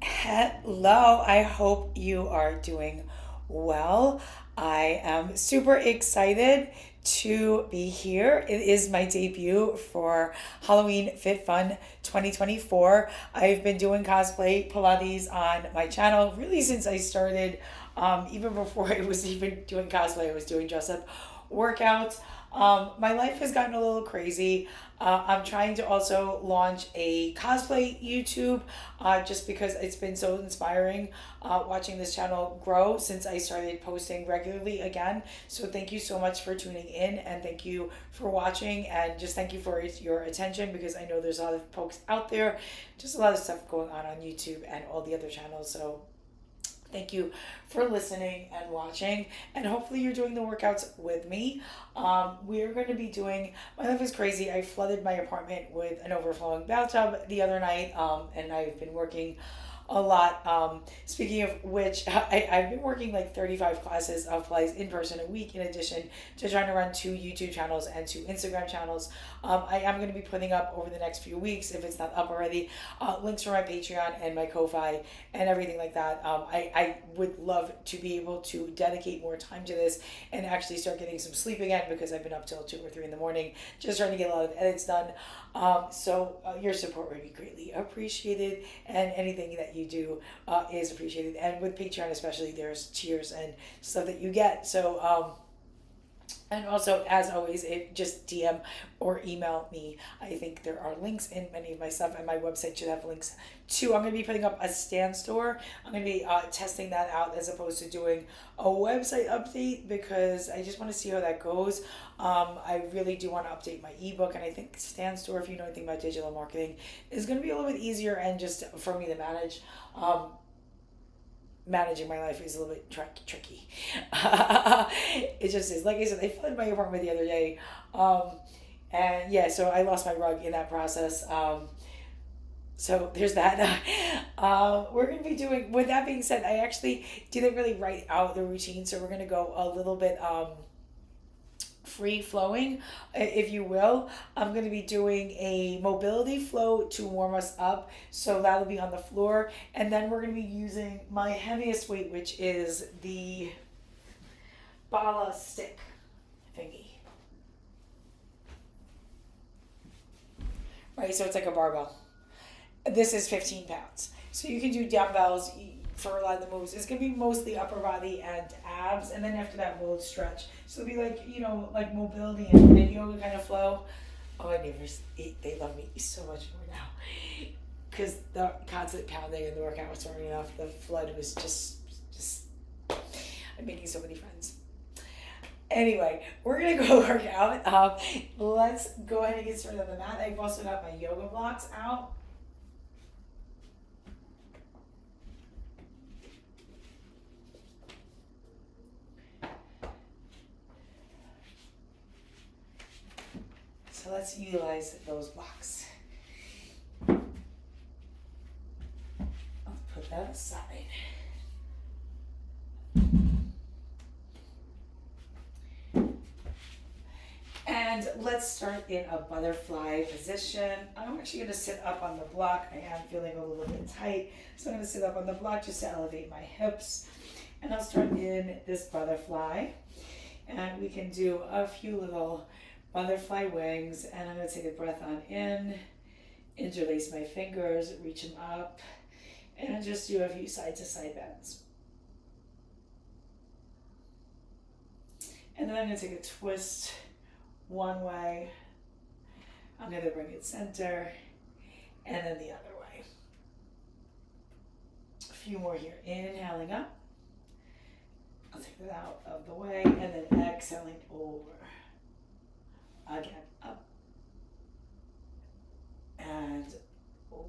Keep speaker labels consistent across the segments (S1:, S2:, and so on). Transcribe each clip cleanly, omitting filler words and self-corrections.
S1: Hello, I hope you are doing well. I am super excited to be here. It is my debut for Halloween Fit Fun 2024. I've been doing cosplay Pilates on my channel really since I started. Even before I was even doing cosplay, I was doing dress up workouts. My life has gotten a little crazy. I'm trying to also launch a cosplay YouTube just because it's been so inspiring watching this channel grow since I started posting regularly again. So thank you so much for tuning in and thank you for watching and just thank you for your attention because I know there's a lot of folks out there, just a lot of stuff going on YouTube and all the other channels. So thank you for listening and watching, and hopefully you're doing the workouts with me. We're going to be doing. My life is crazy. I flooded my apartment with an overflowing bathtub the other night, and I've been working a lot. Speaking of which, I've been working like 35 classes of Pilates in person a week in addition to trying to run 2 YouTube channels and 2 Instagram channels. I am going to be putting up over the next few weeks, if it's not up already, links for my Patreon and my Ko-Fi and everything like that. I would love to be able to dedicate more time to this and actually start getting some sleep again because I've been up till 2 or 3 in the morning just trying to get a lot of edits done. Your support would be greatly appreciated, and anything that you do is appreciated. And with Patreon especially, there's tiers and stuff that you get. And also, as always, just DM or email me. I think there are links in many of my stuff, and my website should have links too. I'm going to be putting up a stand store. I'm going to be testing that out as opposed to doing a website update because I just want to see how that goes. I really do want to update my ebook, and I think stand store, if you know anything about digital marketing, is going to be a little bit easier and just for me to manage. Managing my life is a little bit tricky. It just is. Like I said, I flooded my apartment the other day. And yeah, so I lost my rug in that process. So there's that. We're going to be doing, with that being said, I actually didn't really write out the routine. So we're going to go a little bit free flowing, if you will. I'm going to be doing a mobility flow to warm us up. So that'll be on the floor. And then we're going to be using my heaviest weight, which is the bala stick thingy. Right, so it's like a barbell. This is 15 pounds. So you can do dumbbells for a lot of the moves. It's going to be mostly upper body and abs, and then after that we'll stretch. So it'll be like, like mobility and yoga kind of flow. Oh, I never, they love me so much more now. Because the constant pounding and the workout was throwing enough. The flood was just, I'm making so many friends. Anyway, we're going to go work out. Let's go ahead and get started on the mat. I've also got my yoga blocks out. So let's utilize those blocks. I'll put that aside. And let's start in a butterfly position. I'm actually going to sit up on the block. I am feeling a little bit tight, so I'm going to sit up on the block just to elevate my hips. And I'll start in this butterfly. And we can do a few little butterfly wings. And I'm going to take a breath on in, interlace my fingers, reach them up, and just do a few side to side bends. And then I'm going to take a twist one way. I'm going to bring it center, and then the other way. A few more here. Inhaling up. I'll take that out of the way, and then exhaling over. Again, up and over.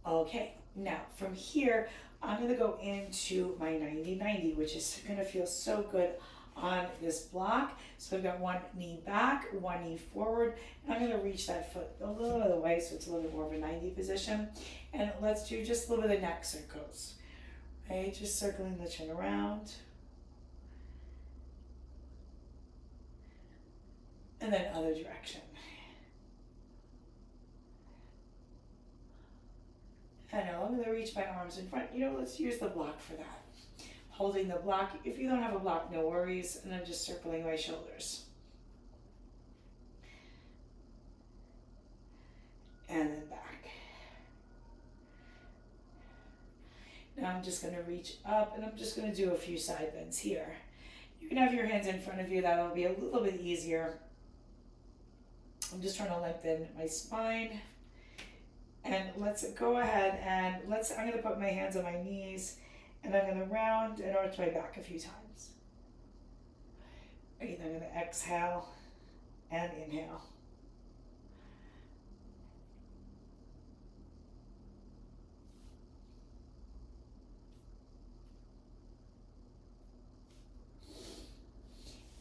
S1: Okay, now from here, I'm going to go into my 90-90, which is going to feel so good on this block. So I've got one knee back, one knee forward, and I'm going to reach that foot a little bit away so it's a little bit more of a 90 position. And let's do just a little bit of neck circles, right? Just circling the chin around. And then other direction. And now I'm going to reach my arms in front. You know, let's use the block for that. Holding the block. If you don't have a block, no worries. And I'm just circling my shoulders. And then back. Now I'm just going to reach up and I'm just going to do a few side bends here. You can have your hands in front of you. That'll be a little bit easier. I'm just trying to lengthen my spine. And let's go ahead and I'm going to put my hands on my knees and I'm going to round and arch my back a few times. Right, I'm going to exhale and inhale.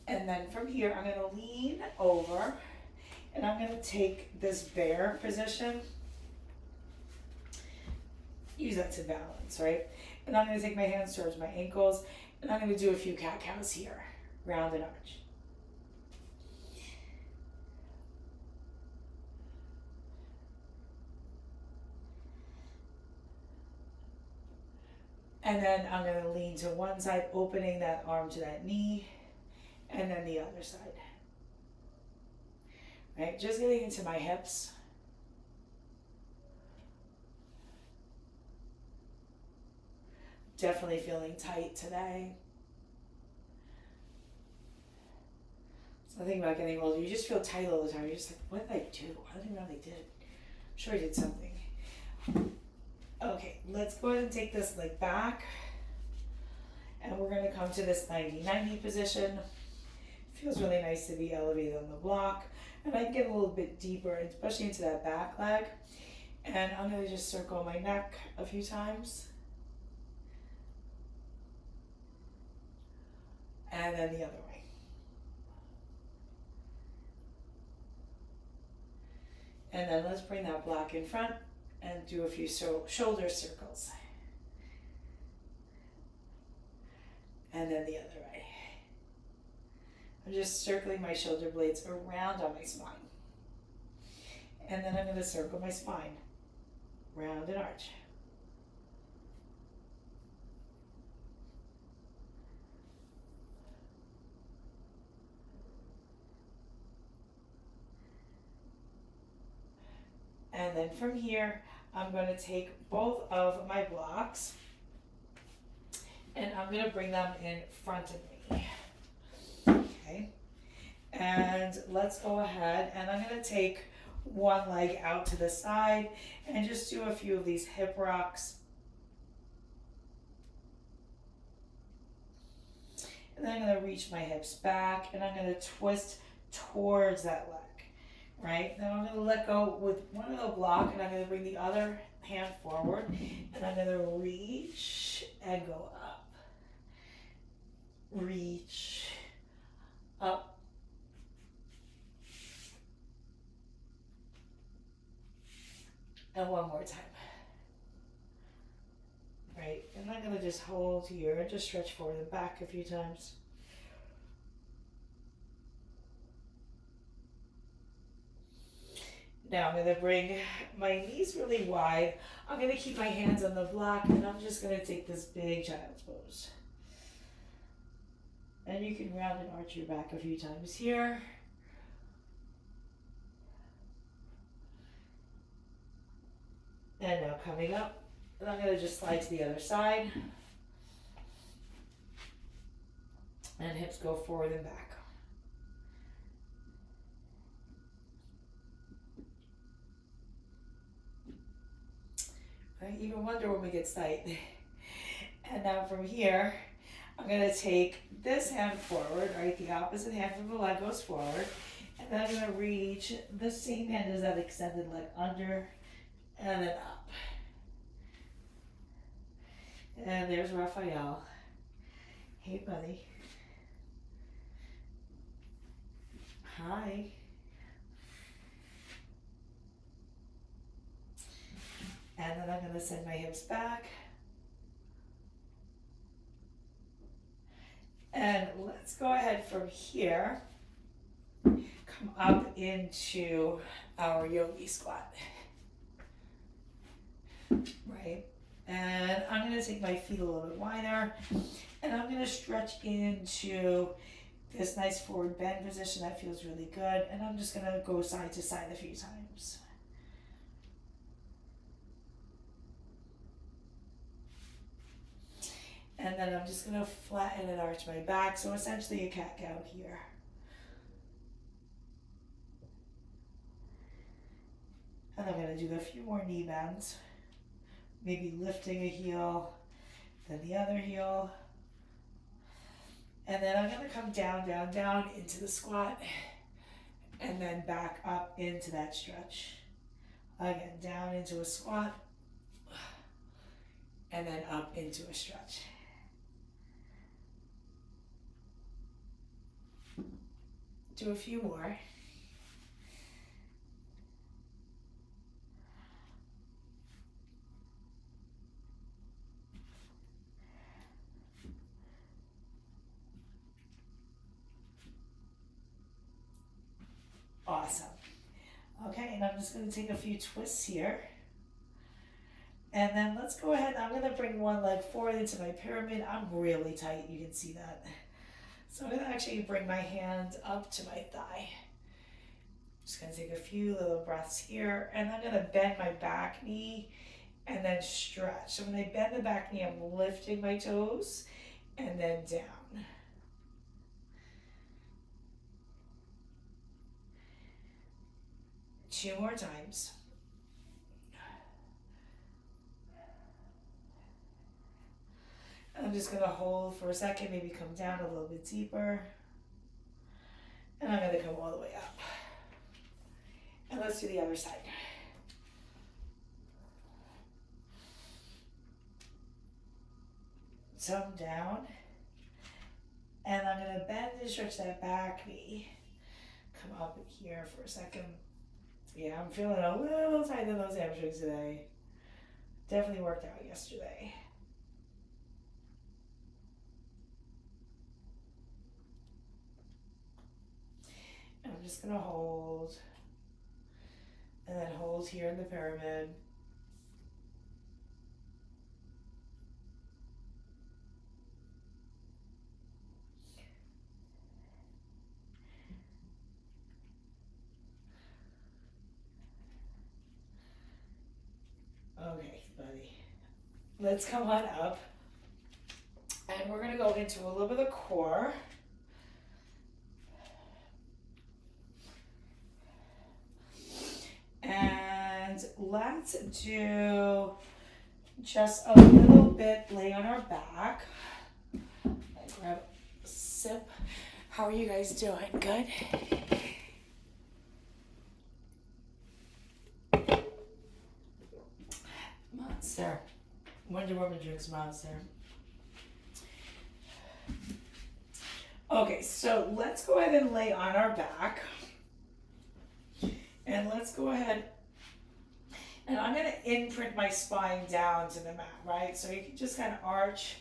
S1: And then from here, I'm going to lean over and I'm going to take this bear position. Use that to balance, right? And I'm going to take my hands towards my ankles and I'm going to do a few cat-cows here. Round and arch. And then I'm going to lean to one side, opening that arm to that knee. And then the other side. Right, just getting into my hips. Definitely feeling tight today. It's nothing about getting older. You just feel tight all the time. You're just like, what did I do? I don't even know what I did. I'm sure I did something. Okay, let's go ahead and take this leg back. And we're going to come to this 90-90 position. Feels really nice to be elevated on the block. And I can get a little bit deeper, especially into that back leg. And I'm going to just circle my neck a few times. And then the other way. And then let's bring that block in front and do a few shoulder circles. And then the other way. I'm just circling my shoulder blades around on my spine. And then I'm going to circle my spine. Round and arch. And then from here, I'm going to take both of my blocks and I'm going to bring them in front of me. Okay. And let's go ahead and I'm going to take one leg out to the side and just do a few of these hip rocks. And then I'm going to reach my hips back and I'm going to twist towards that leg. Right? Now I'm going to let go with one of the block and I'm going to bring the other hand forward and I'm going to reach and go up. Reach, up. And one more time. Right? And I'm going to just hold here and just stretch forward and back a few times. Now I'm going to bring my knees really wide. I'm going to keep my hands on the block and I'm just going to take this big child's pose. And you can round and arch your back a few times here. And now coming up, and I'm going to just slide to the other side. And hips go forward and back. I even wonder when we get tight. And now from here, I'm going to take this hand forward, right? The opposite hand from the leg goes forward. And then I'm going to reach the same hand as that extended leg under and then up. And there's Raphael. Hey, buddy. Hi. And then I'm going to send my hips back. And let's go ahead from here. come up into our yogi squat, right? And I'm going to take my feet a little bit wider, and I'm going to stretch into this nice forward bend position that feels really good. And I'm just going to go side to side a few times. And then I'm just going to flatten and arch my back. So essentially a cat-cow here. And I'm going to do a few more knee bends. Maybe lifting a heel, then the other heel. And then I'm going to come down, down, down into the squat. And then back up into that stretch. Again, down into a squat. And then up into a stretch. Do a few more. Awesome. Okay, and I'm just going to take a few twists here. And then let's go ahead. I'm going to bring one leg forward into my pyramid. I'm really tight. You can see that. So I'm going to actually bring my hand up to my thigh. Just going to take a few little breaths here. And I'm going to bend my back knee and then stretch. So when I bend the back knee, I'm lifting my toes and then down. Two more times. I'm just going to hold for a second, maybe come down a little bit deeper. And I'm going to come all the way up. And let's do the other side. So I'm down. And I'm going to bend and stretch that back knee. Come up here for a second. Yeah, I'm feeling a little tight in those hamstrings today. Definitely worked out yesterday. And I'm just going to hold. And then hold here in the pyramid. Okay, buddy. Let's come on up. And we're going to go into a little bit of the core. And let's do just a little bit, lay on our back. Grab a sip. How are you guys doing? Good? Monster. Wonder Woman drinks Monster. Okay, so let's go ahead and lay on our back. And let's go ahead, and I'm going to imprint my spine down to the mat, right? So you can just kind of arch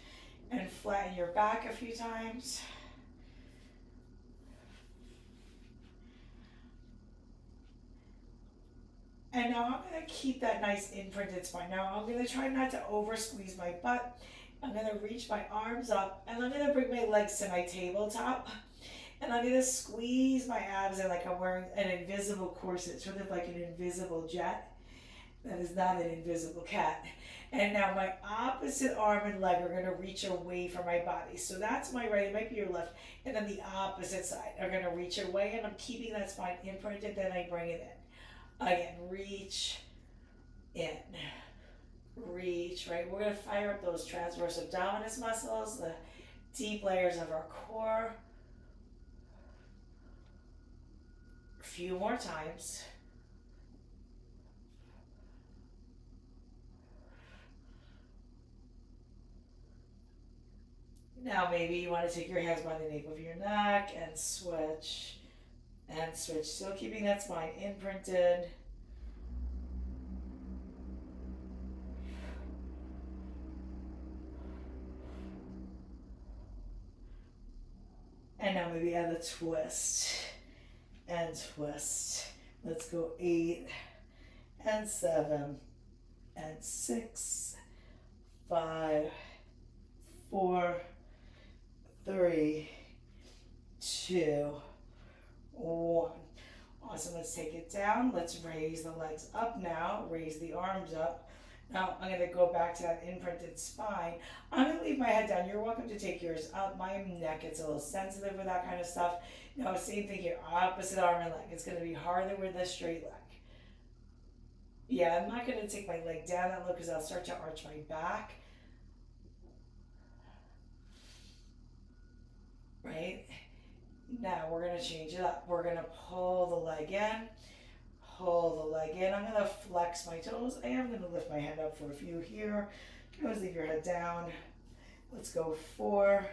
S1: and flatten your back a few times. And now I'm going to keep that nice imprinted spine. Now I'm going to try not to over squeeze my butt. I'm going to reach my arms up, and I'm going to bring my legs to my tabletop. And I'm going to squeeze my abs in like I'm wearing an invisible corset, sort of like an invisible jet. That is not an invisible cat. And now my opposite arm and leg are going to reach away from my body. So that's my right, it might be your left. And then the opposite side are going to reach away, and I'm keeping that spine imprinted, then I bring it in. Again, reach in. Reach, right? We're going to fire up those transverse abdominis muscles, the deep layers of our core. A few more times. Now maybe you want to take your hands by the nape of your neck and switch and switch. Still keeping that spine imprinted. And now maybe add a twist. and twist. Let's go 8 and 7 and 6, 5, 4, 3, 2, 1. Awesome, let's take it down. Let's raise the legs up now. Raise the arms up. Now I'm gonna go back to that imprinted spine. I'm gonna leave my head down. You're welcome to take yours up. My neck gets a little sensitive with that kind of stuff. Now same thing here, opposite arm and leg. It's gonna be harder with the straight leg. Yeah, I'm not gonna take my leg down that low because I'll start to arch my back. Right? Now we're gonna change it up. We're gonna pull the leg in, pull the leg in. I'm gonna flex my toes. I am gonna lift my head up for a few here. You can always leave your head down. Let's go 4,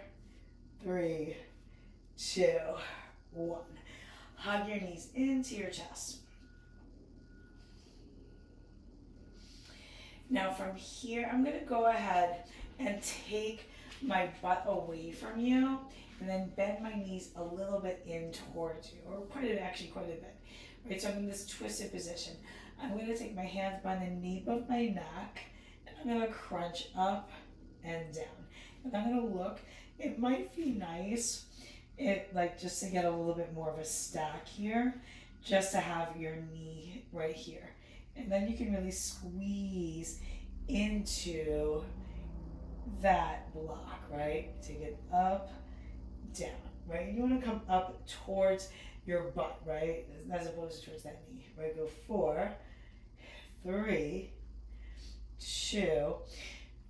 S1: 3, 2, 1. Hug your knees into your chest. Now from here, I'm gonna go ahead and take my butt away from you and then bend my knees a little bit in towards you, or actually quite a bit. Right, so I'm in this twisted position. I'm gonna take my hands by the nape of my neck and I'm gonna crunch up and down. And I'm gonna look, it might be nice, just to get a little bit more of a stack here, just to have your knee right here. And then you can really squeeze into that block, right? Take it up, down, right? You want to come up towards your butt, right? As opposed to towards that knee, right? Go 4, 3, 2.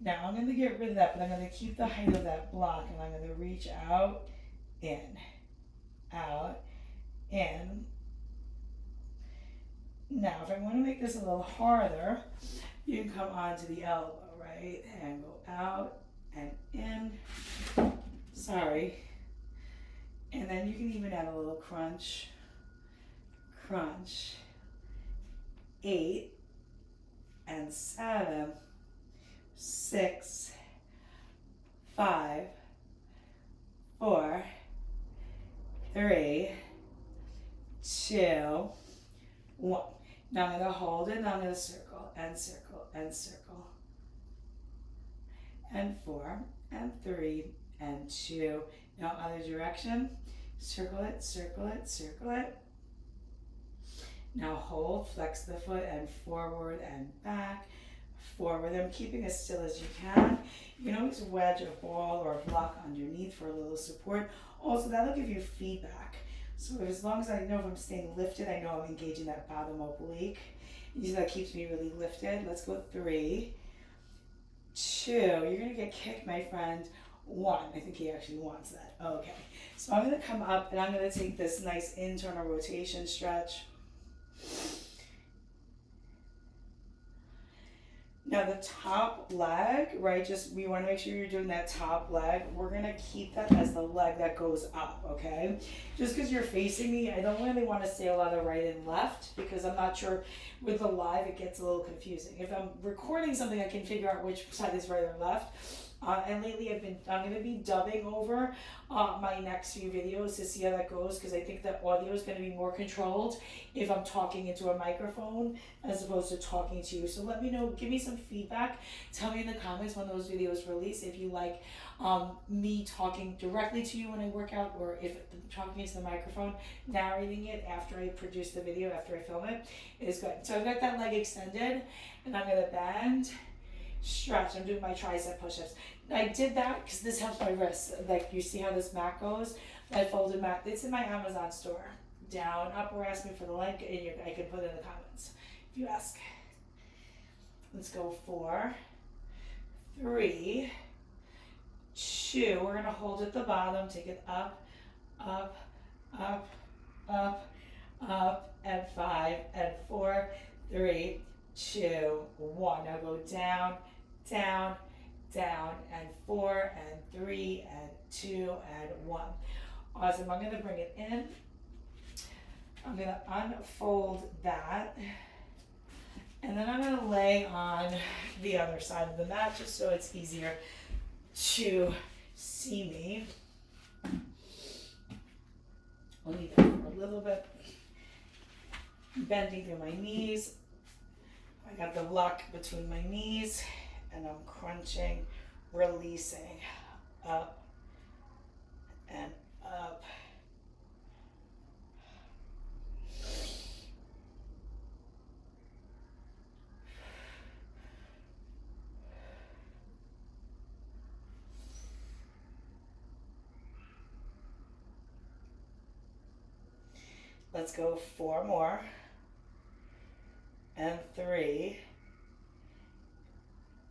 S1: Now I'm going to get rid of that, but I'm going to keep the height of that block, and I'm going to reach out, in, out, in. Now, if I want to make this a little harder, you can come onto the elbow, right? And go out and in. Sorry. And then you can even add a little crunch. Crunch. 8 and 7, 6, 5, 4, 3, 2, 1. Now I'm going to hold it, and I'm going to circle, and circle, and circle. And 4, and 3, and 2. Now other direction. Circle it, circle it, circle it. Now hold, flex the foot, and forward and back. Forward. I'm keeping as still as you can. You can always wedge a ball or a block underneath for a little support. Also, that'll give you feedback. So as long as I know if I'm staying lifted, I know I'm engaging that bottom oblique. You see that keeps me really lifted. Let's go 3, 2. You're going to get kicked, my friend. 1. I think he actually wants that. Okay. So I'm going to come up and I'm going to take this nice internal rotation stretch. Now the top leg, right, we want to make sure you're doing that top leg. We're going to keep that as the leg that goes up, okay? Just because you're facing me, I don't really want to say a lot of right and left because I'm not sure with the live it gets a little confusing. If I'm recording something, I can figure out which side is right or left. And lately I'm going to be dubbing over my next few videos to see how that goes because I think that audio is going to be more controlled if I'm talking into a microphone as opposed to talking to you. So let me know, give me some feedback. Tell me in the comments when those videos release if you like me talking directly to you when I work out or if talking into the microphone, narrating it after I produce the video, after I film it is good. So I've got that leg extended and I'm going to bend. Stretch. I'm doing my tricep push-ups. I did that because this helps my wrists. Like you see how this mat goes? That folded mat. It's in my Amazon store. Down, up, or ask me for the link, and I can put it in the comments if you ask. Let's go 4, 3, 2. We're gonna hold at the bottom. Take it up, up, up, up, up, and 5, and 4, 3, 2, 1. Now go down, down, down, and 4, and 3, and 2, and 1. Awesome. I'm going to bring it in. I'm going to unfold that. And then I'm going to lay on the other side of the mat just so it's easier to see me. I'll leave that for a little bit. bending through my knees. I got the block between my knees and I'm crunching, releasing, up and up. Let's go 4 more. And 3,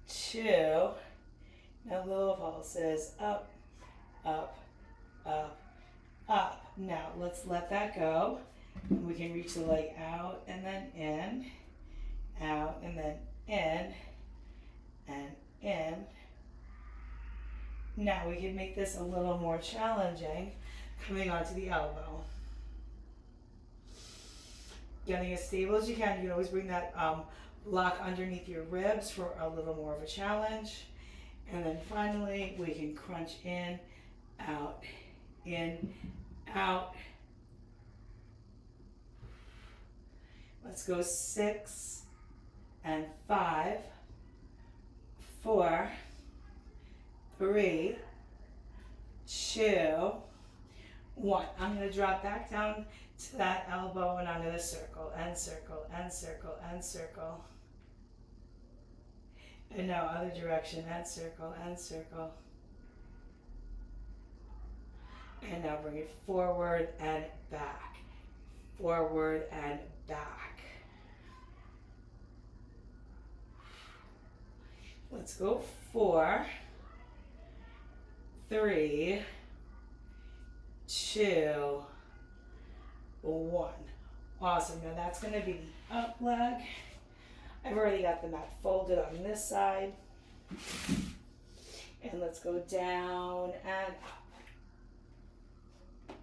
S1: 2. Now little pulses, up, up, up, up. Now let's let that go. We can reach the leg out and then in, out and then in, and in. Now we can make this a little more challenging, coming onto the elbow. Getting as stable as you can. You can always bring that block underneath your ribs for a little more of a challenge. And then finally, we can crunch in, out, out. Let's go 6 and 5, 4, 3, 2, 1. I'm going to drop back down to that elbow and I'm going to circle and circle and circle and circle. And now other direction and circle and circle. And now bring it forward and back. Forward and back. Let's go 4, 3, 2, 1. Awesome. Now that's going to be the up leg. I've already got the mat folded on this side. And let's go down and up.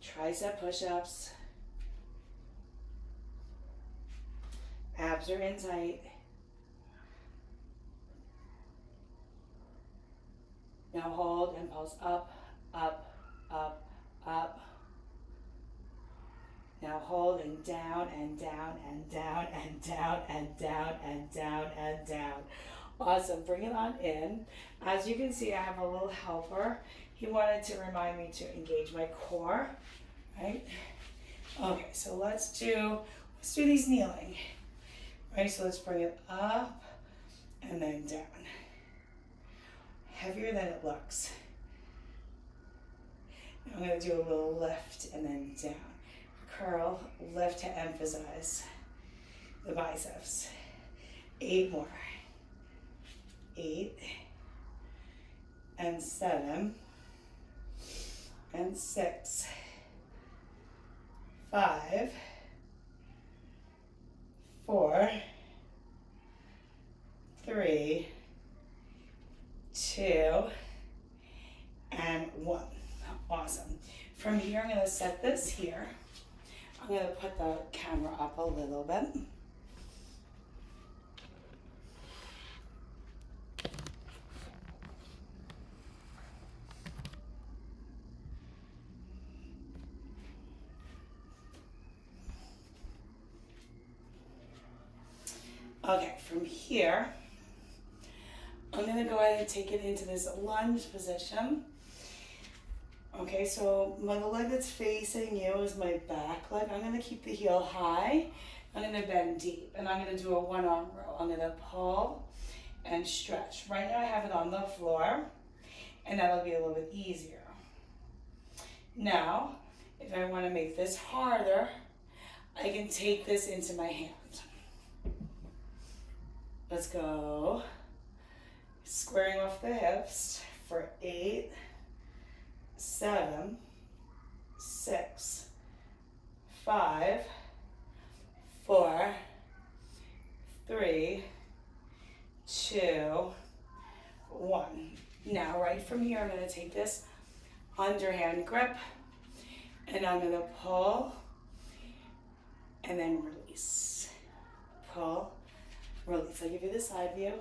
S1: Tricep push-ups. Abs are in tight. Now hold and pulse up, up, up, up. Now hold and down and down and down and down and down and down and down. Awesome. Bring it on in. As you can see, I have a little helper. He wanted to remind me to engage my core, right? Okay, so let's do these kneeling. Right, so let's bring it up and then down. Heavier than it looks. Now I'm going to do a little lift and then down. Curl, lift to emphasize the biceps. 8 more. 8 and 7 and 6, 5, 4, 3, 2, and 1. Awesome. From here, I'm going to set this here. I'm going to put the camera up a little bit. Okay, from here, I'm going to go ahead and take it into this lunge position. Okay, so the leg that's facing you is my back leg. I'm going to keep the heel high. I'm going to bend deep, and I'm going to do a 1-arm row. I'm going to pull and stretch. Right now I have it on the floor, and that'll be a little bit easier. Now, if I want to make this harder, I can take this into my hand. Let's go. Squaring off the hips for 8, 7, 6, 5, 4, 3, 2, 1. Now, right from here, I'm going to take this underhand grip, and I'm going to pull and then release. Pull, release. I'll give you the side view.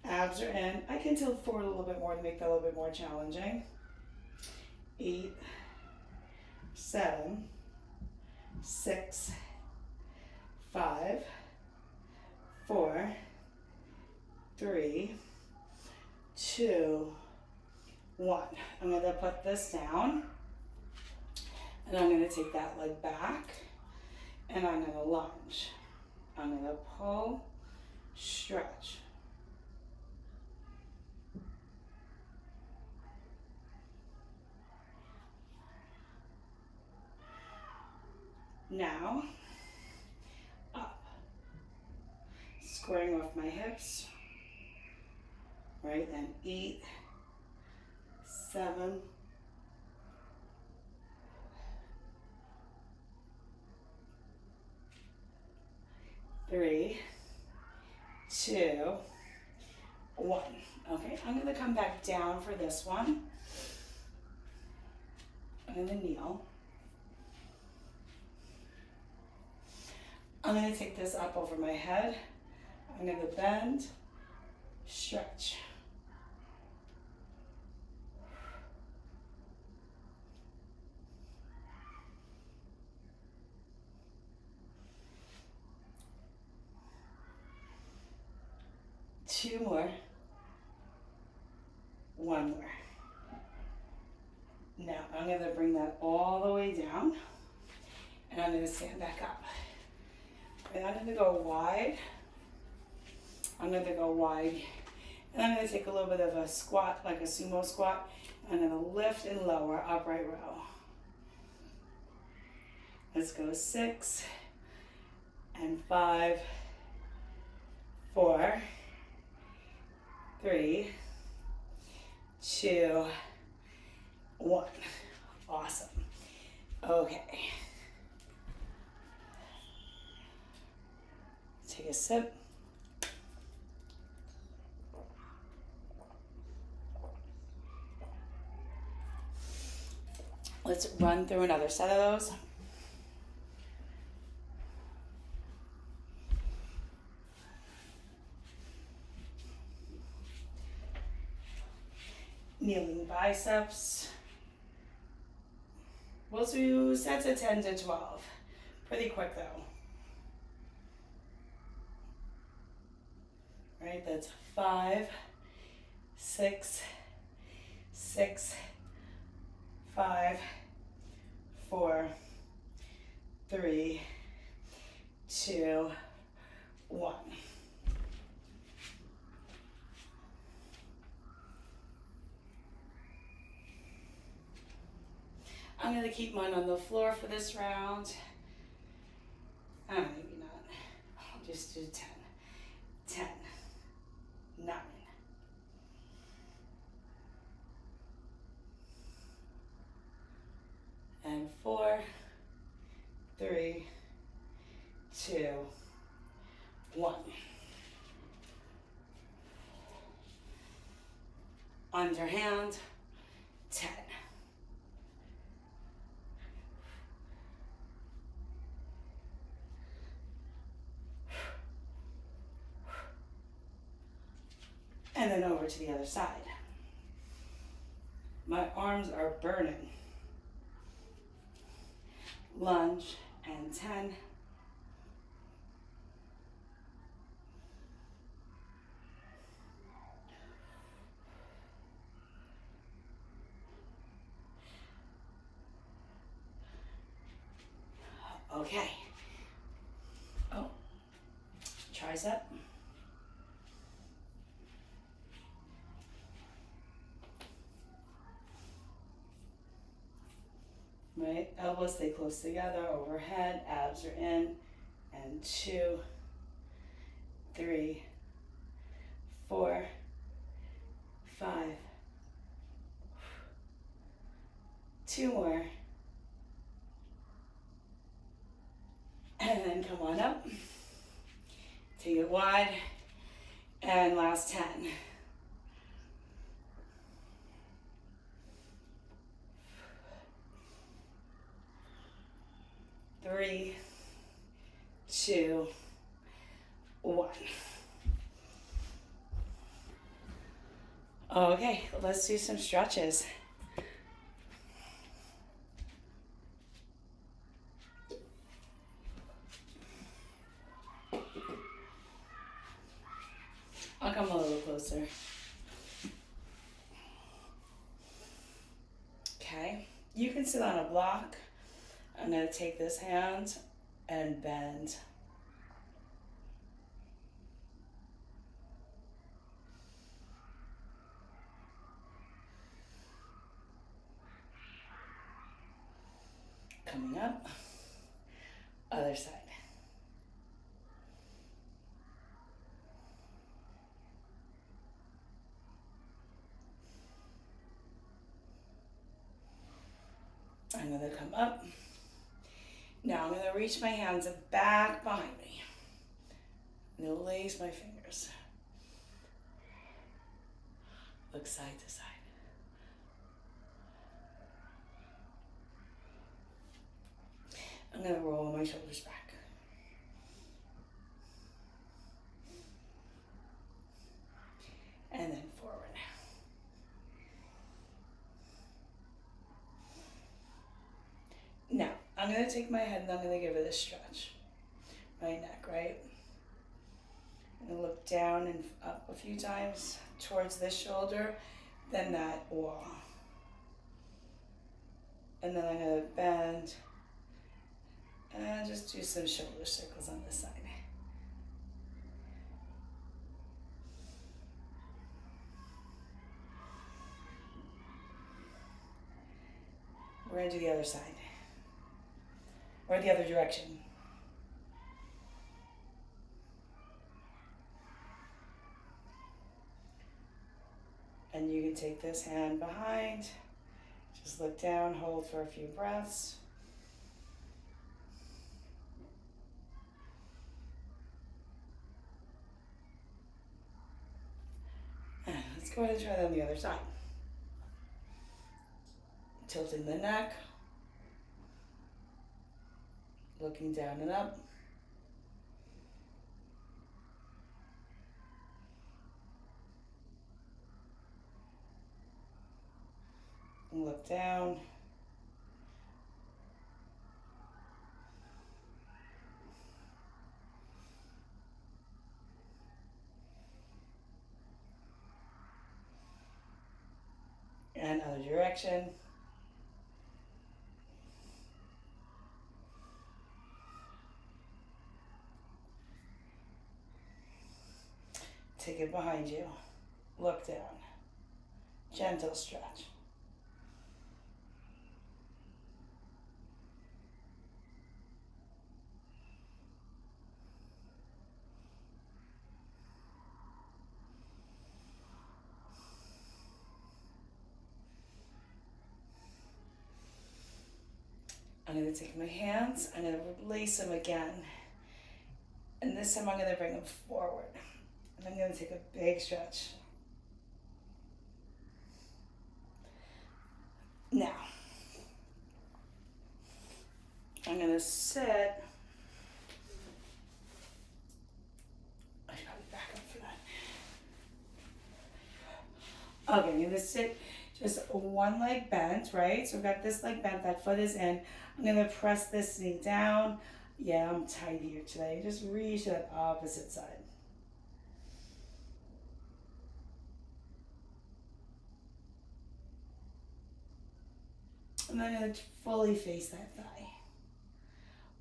S1: Abs are in. I can tilt forward a little bit more to make that a little bit more challenging. 8, 7, 6, 5, 4, 3, 2, 1. I'm going to put this down, and I'm going to take that leg back, and I'm going to lunge. I'm going to pull, stretch. Now, up, squaring off my hips, right, then 8, 7, 3, 2, 1. Okay, I'm going to come back down for this one. I'm going to kneel. I'm going to take this up over my head. I'm going to bend, stretch. Two more. One more. Now I'm going to bring that all the way down, and I'm going to stand back up. And I'm going to go wide. I'm going to go wide, and I'm going to take a little bit of a squat, like a sumo squat. I'm going to lift and lower, upright row. Let's go 6 and 5, 4, 3, 2, 1. Awesome. Okay. Take a sip. Let's run through another set of those. Kneeling biceps. We'll do sets of 10 to 12. Pretty quick though. Right, that's 5, 6, 6, 5, 4, 3, 2, 1. I'm going to keep mine on the floor for this round. Maybe not. I'll just do 10. 10, 9. And 4, 3, 2, 1. Underhand, 10. And then over to the other side. My arms are burning. Lunge and 10. Okay. Oh, tricep. Right, elbows stay close together, overhead, abs are in, and 2, 3, 4, 5, 2 more, and then come on up, take it wide, and last 10. 3, 2, 1. Okay, let's do some stretches. closer. Okay, you can sit on a block. I'm going to take this hand and bend. Coming up, other side. I'm going to come up. Now I'm going to reach my hands back behind me. I'm going to lace my fingers. Look side to side. I'm going to roll my shoulders back. And then forward. Now, I'm going to take my head and I'm going to give it a stretch. My neck, right? I'm going to look down and up a few times towards this shoulder, then that wall. And then I'm going to bend and just do some shoulder circles on this side. We're going to do the other side, or the other direction. And you can take this hand behind, just look down, hold for a few breaths. And let's go ahead and try that on the other side. Tilting the neck, looking down and up. And look down. And other direction. Take it behind you. Look down. Gentle stretch. I'm going to take my hands, I'm going to release them again. And this time I'm going to bring them forward. And I'm going to take a big stretch. Now, I'm going to sit. I should probably back up for that. Okay, I'm going to sit just one leg bent, right? So I've got this leg bent, that foot is in. I'm going to press this knee down. Yeah, I'm tight here today. Just reach to that opposite side. And I'm going to fully face that thigh.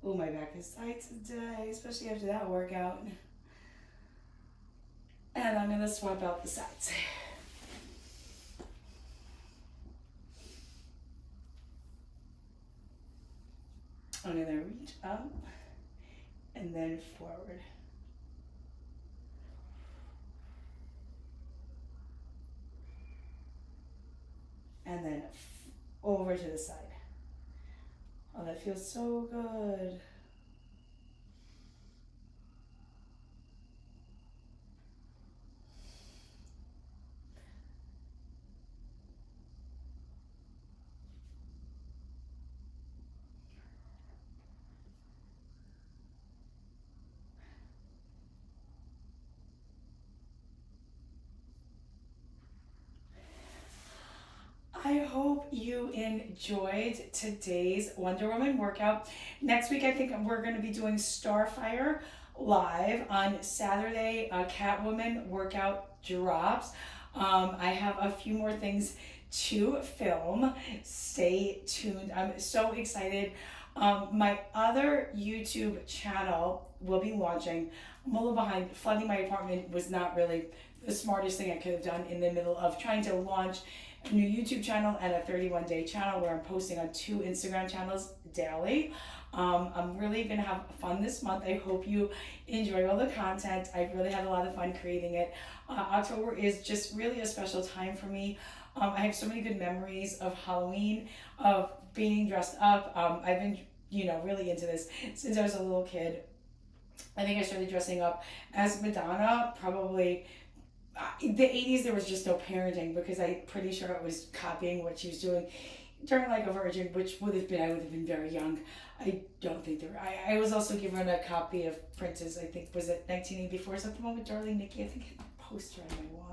S1: Oh, my back is tight today, especially after that workout. And I'm going to swap out the sides. I'm going to reach up and then forward. And then over to the side. Oh, that feels so good. I hope you enjoyed today's Wonder Woman workout. Next week, I think we're going to be doing Starfire live on Saturday, Catwoman workout drops. I have a few more things to film. Stay tuned. I'm so excited. My other YouTube channel will be launching. I'm a little behind. Flooding my apartment was not really the smartest thing I could have done in the middle of trying to launch a new YouTube channel and a 31-day channel where I'm posting on 2 Instagram channels daily. I'm really gonna have fun this month. I hope you enjoy all the content. I've really had a lot of fun creating it. October is just really a special time for me. I have so many good memories of Halloween, of being dressed up. I've been, really into this since I was a little kid. I think I started dressing up as Madonna probably the 80s. There was just no parenting because I'm pretty sure I was copying what she was doing during like a virgin, which I would have been very young. I don't think there. I was also given a copy of Prince's. I think was it 1984. Is that the one with Darling Nikki? I think I had a poster on my wall.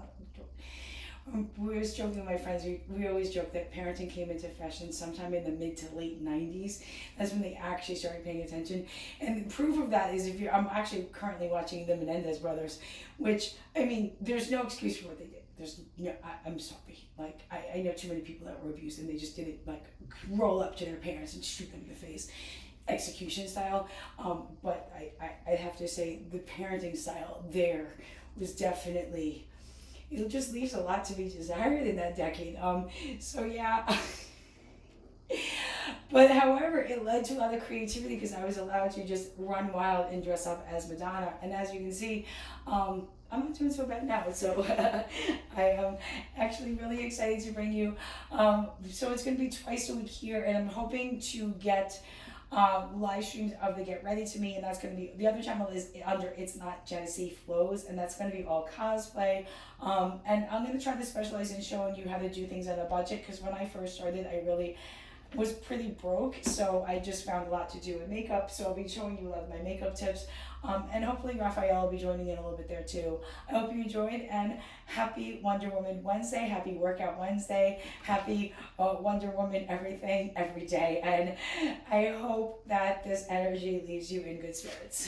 S1: We always joking with my friends. We always joke that parenting came into fashion sometime in the mid to late 90s. That's when they actually started paying attention. And the proof of that is I'm actually currently watching the Menendez brothers, which, I mean, there's no excuse for what they did. I'm sorry. Like, I know too many people that were abused and they just didn't, like, roll up to their parents and shoot them in the face. Execution style. But I have to say the parenting style there was definitely, it just leaves a lot to be desired in that decade. So yeah. But however, it led to a lot of creativity because I was allowed to just run wild and dress up as Madonna. And as you can see, I'm not doing so bad now. So I am actually really excited to bring you. So it's going to be twice a week here, and I'm hoping to get live streams of the Get Ready to Me, and that's going to be, the other channel is under It's Not Jessi Flows, and that's going to be all cosplay. And I'm going to try to specialize in showing you how to do things on a budget, because when I first started, I really was pretty broke, so I just found a lot to do with makeup. So I'll be showing you a lot of my makeup tips, and hopefully Raphael will be joining in a little bit there too. I hope you enjoyed, and happy Wonder Woman Wednesday, happy Workout Wednesday, happy Wonder Woman everything every day, and I hope that this energy leaves you in good spirits.